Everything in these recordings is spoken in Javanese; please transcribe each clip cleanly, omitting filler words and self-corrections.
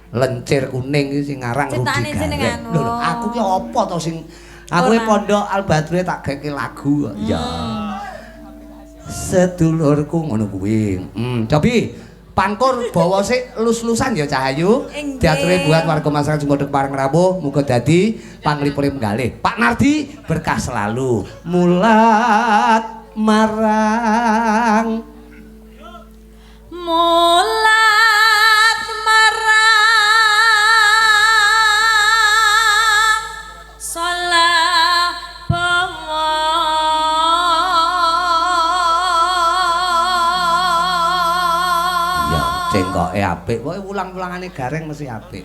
Lencir Kuning iki sing aran Rudi Ciptaane jenengan. Gareng. Lho, aku ki apa to sing aku pondok Albadrue tak geke lagu kok. Ya. Sedulurku ngono kuwi. Cobi pangkur bawa sik lus-lusan ya Cahayu. Diaturi buat warga masyarakat Sumodeg Pareng Rawuh muga dadi panglipure menggalih. Pak Nardi berkah selalu. Mulat marang mulat marang salah ya cengkoke apik pokoke ulang-ulangane gareng mesti apik.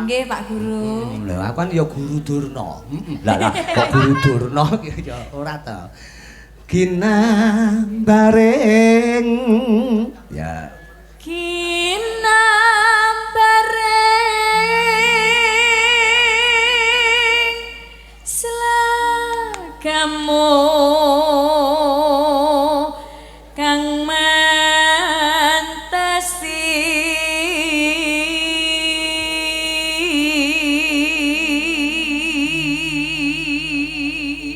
Nggih Pak Guru. Lha aku kan ya guru Durna. Lah kok guru Durna ya ora to. Ginambareng ya ginambareng selagamu kang mantesi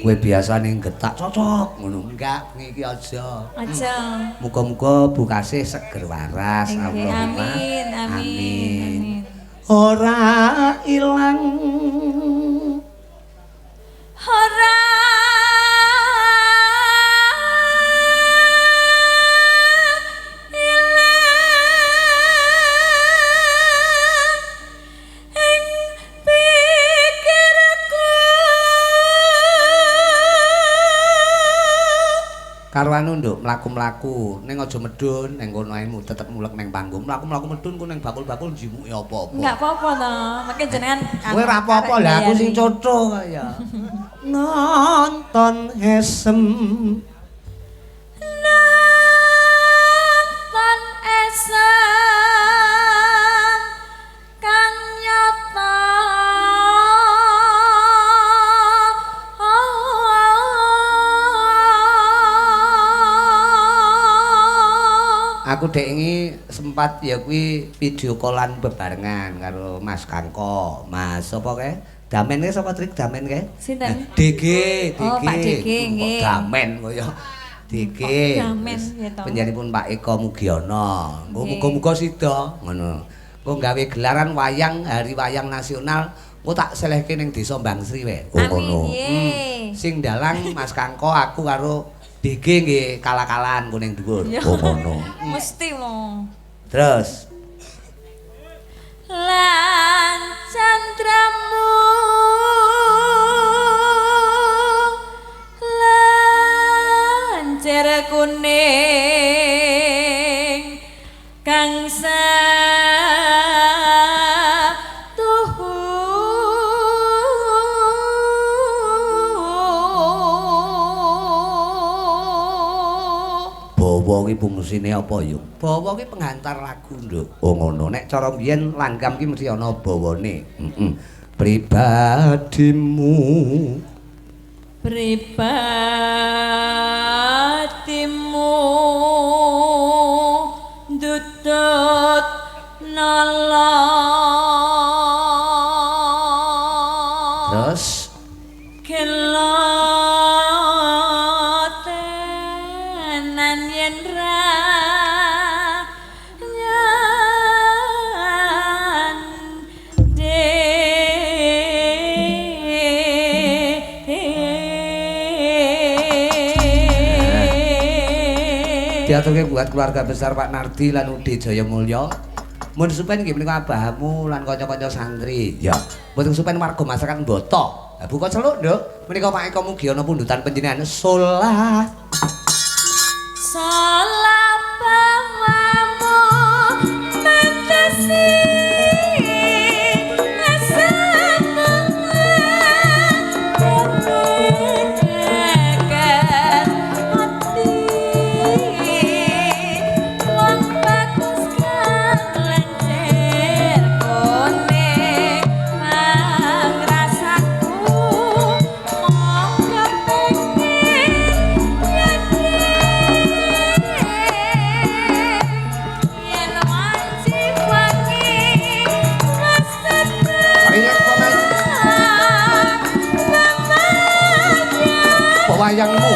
kowe biasane getak cocok ngono enggak iki aja. Aja. Muga-muga bukasih seger waras. Allahumma amin. Ora ilang Ora karo anu nduk mlaku-mlaku ning aja medun ning kono ae tetep mulek ning panggung mlaku-mlaku medun ku ning bakul-bakul njimuki apa-apa enggak apa-apa to mungkin jenengan kowe ora apa-apa lah aku sing cotho kaya nonton esem nonton esem kang nyata aku dek ini sempat ya kuwi video callan bebarengan karo Mas Kangko. Mas sapa kae? Damen kae sapa trik damen kae? Sinten? DG. Oh, Pak DG nggih. Damen kaya DG. Damen ya to. Penjaripun Pak Eko Mugiono. Engko muga-muga sida ngono. Engko gawe gelaran wayang Hari Wayang Nasional. Engko tak selehke ning Desa Bangsri wae. Ngono. Sing dalang Mas Kangko aku karo DG nggih kalah-kalahan kuning dhuwur. Oh ngono. Mesti lho. Terus Lan candramu lancir kuning kang bawa ki fungsine apa yuk? Bawa ki penghantar lagu nduk. Oh ngono. Nek cara mbiyen langgam ki mesti ana bawane. Pribadimu. Pribadimu dudut nolong. Terus diaturke buat keluarga besar Pak Nardi lan Ude Jayamulya. Mun supen nggih menika abahamu lan kanca-kanca santri. Ya, mboten supen warga masyarakat Mboto. Lah buka celuk, Nduk. Menika Pak Eko Mugiono pundutan panjenengan salat. Salat bawamu mentesi sayangmu.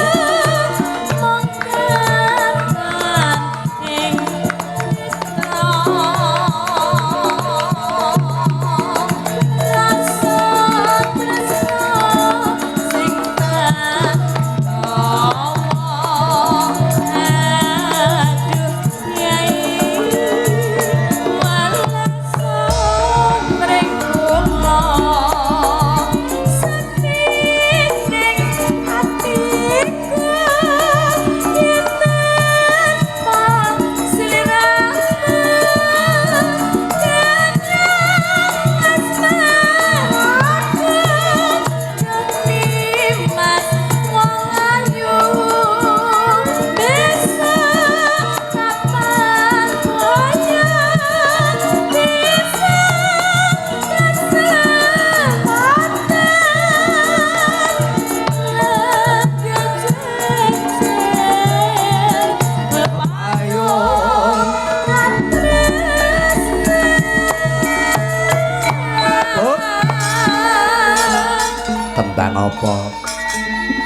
Tembang apa?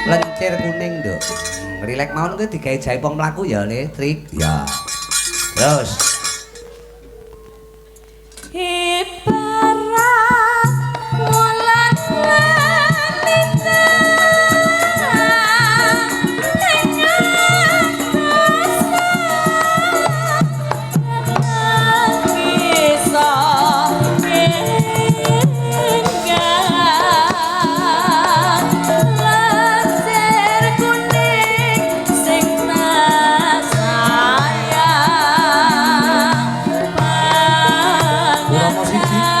Lencir kuning, Nduk. Rilek mawon kuwi digawe jaipong mlaku ya, Le, Trik. Ya. Terus. Siji